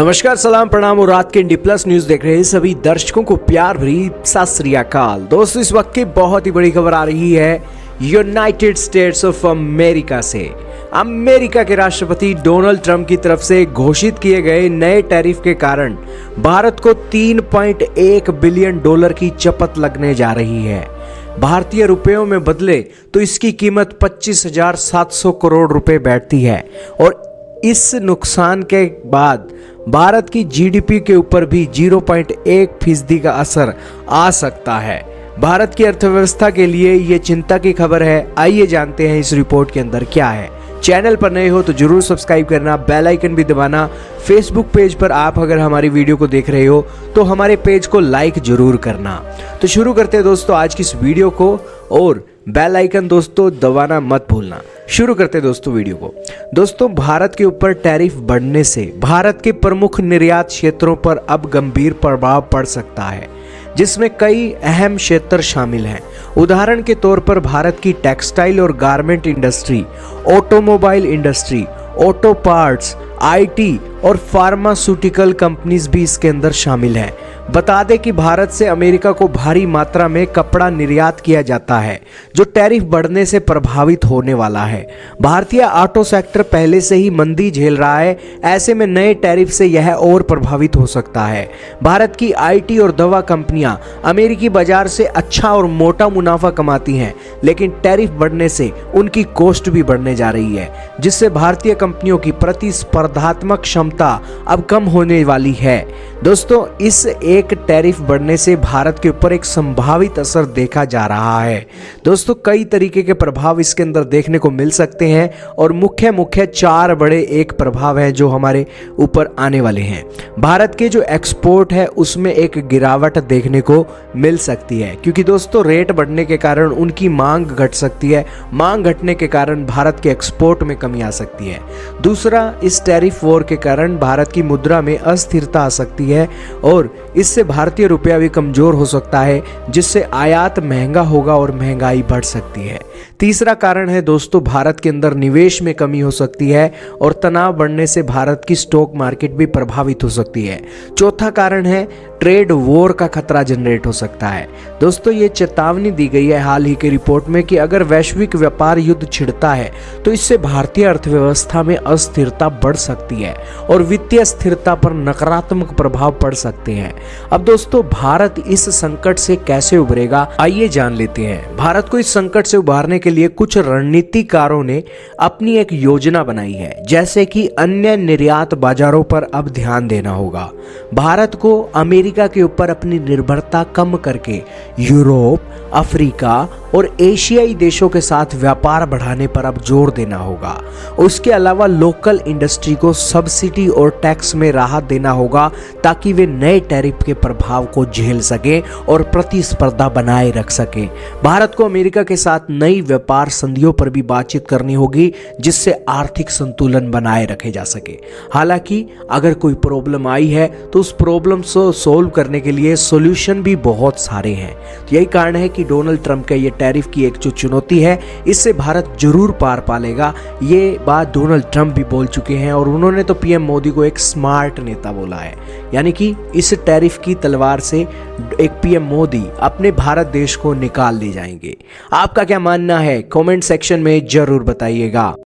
नमस्कार, सलाम, प्रणाम और रात के इंडी प्लस न्यूज देख रहे हैं सभी दर्शकों को प्यार भरी सत श्री अकाल। दोस्तों, इस वक्त की बहुत ही बड़ी खबर आ रही है यूनाइटेड स्टेट्स ऑफ अमेरिका से। अमेरिका के राष्ट्रपति डोनाल्ड ट्रंप की तरफ से घोषित किए गए नए टैरिफ के कारण भारत को $3.1 बिलियन की चपत लगने जा रही है। भारतीय रुपयों में बदले तो इसकी कीमत 25,700 करोड़ रुपए बैठती है और इस नुकसान के बाद भारत की जीडीपी के ऊपर भी 0.1% का असर आ सकता है। भारत की अर्थव्यवस्था के लिए ये चिंता की खबर है। आइए जानते हैं इस रिपोर्ट के अंदर क्या है। चैनल पर नए हो तो जरूर सब्सक्राइब करना, बेल आइकन भी दबाना। फेसबुक पेज पर आप अगर हमारी वीडियो को देख रहे हो तो हमारे पेज को लाइक जरूर करना। तो शुरू करते हैं दोस्तों आज की इस वीडियो को, और बेल आइकन दोस्तों दबाना मत भूलना। शुरू करते हैं दोस्तों वीडियो को। दोस्तों, भारत के ऊपर टैरिफ बढ़ने से भारत के प्रमुख निर्यात क्षेत्रों पर अब गंभीर प्रभाव पड़ सकता है, जिसमें कई अहम क्षेत्र शामिल हैं। उदाहरण के तौर पर भारत की टेक्सटाइल और garment industry, automobile industry, auto parts, IT और फार्मास्यूटिकल कंपनीज भी इसके अंदर शामिल हैं। बता दें कि भारत से अमेरिका को भारी मात्रा में कपड़ा निर्यात किया जाता है, जो टैरिफ बढ़ने से प्रभावित होने वाला है। भारतीय ऑटो सेक्टर पहले से ही मंदी झेल रहा है, ऐसे में नए टैरिफ से यह और प्रभावित हो सकता है। भारत की आईटी और दवा कंपनियां अमेरिकी बाजार से अच्छा और मोटा मुनाफा कमाती हैं, लेकिन टैरिफ बढ़ने से उनकी कॉस्ट भी बढ़ने जा रही है, जिससे भारतीय कंपनियों की प्रतिस्पर्धात्मक क्षमता अब कम होने वाली है। दोस्तों, इस एक टैरिफ बढ़ने से भारत के ऊपर एक संभावित असर देखा जा रहा है। दोस्तों, कई तरीके के प्रभाव इसके अंदर देखने को मिल सकते हैं और मुख्य 4 बड़े एक प्रभाव हैं जो हमारे ऊपर आने वाले हैं। भारत के जो एक्सपोर्ट है उसमें एक गिरावट देखने को मिल सकती है, क्योंकि दोस्तों रेट बढ़ने के कारण उनकी मांग घट सकती है। मांग घटने के कारण भारत के एक्सपोर्ट में कमी आ सकती है। दूसरा, इस टैरिफ वॉर के कारण भारत की मुद्रा में अस्थिरता आ सकती है और इससे भारतीय रुपया भी कमजोर हो सकता है, जिससे आयात महंगा होगा और महंगाई बढ़ सकती है। तीसरा कारण है दोस्तों, भारत के अंदर निवेश में कमी हो सकती है और तनाव बढ़ने से भारत की स्टॉक मार्केट भी प्रभावित हो सकती है। चौथा कारण है ट्रेड वॉर का खतरा जनरेट हो सकता है। दोस्तों, ये चेतावनी दी गई है हाल ही की रिपोर्ट में कि अगर वैश्विक व्यापार युद्ध छिड़ता है तो इससे भारतीय अर्थव्यवस्था में अस्थिरता बढ़ सकती है और वित्तीय स्थिरता पर नकारात्मक प्रभाव पड़ सकते हैं। अब दोस्तों, भारत इस संकट से कैसे उभरेगा, आइए जान लेते हैं। भारत को इस संकट से उबारने के लिए कुछ रणनीतिकारों ने अपनी एक योजना बनाई है, जैसे कि अन्य निर्यात बाजारों पर अब ध्यान देना होगा। भारत को अमेरिका के ऊपर अपनी निर्भरता कम करके यूरोप, अफ्रीका और एशियाई देशों के साथ व्यापार बढ़ाने पर अब जोर देना होगा। उसके अलावा लोकल इंडस्ट्री को सब्सिडी और टैक्स में राहत देना होगा, ताकि वे नए टैरिफ के प्रभाव को झेल सकें और प्रतिस्पर्धा बनाए रख सकें। भारत को अमेरिका के साथ नई व्यापार संधियों पर भी बातचीत करनी होगी, जिससे आर्थिक संतुलन बनाए रखे जा सके। हालांकि अगर कोई प्रॉब्लम आई है तो उस प्रॉब्लम को सोल्व करने के लिए सॉल्यूशन भी बहुत सारे हैं। तो यही कारण है कि डोनाल्ड ट्रंप का ये टैरिफ की एक जो चुनौती है, इससे भारत जरूर पार पा लेगा। ये बात डोनाल्ड ट्रंप भी बोल चुके हैं और उन्होंने तो पीएम मोदी को एक स्मार्ट नेता बोला है। यानी कि इस टैरिफ की तलवार से एक पीएम मोदी अपने भारत देश को निकाल ले जाएंगे। आपका क्या मानना है, कमेंट सेक्शन में जरूर बताइएगा।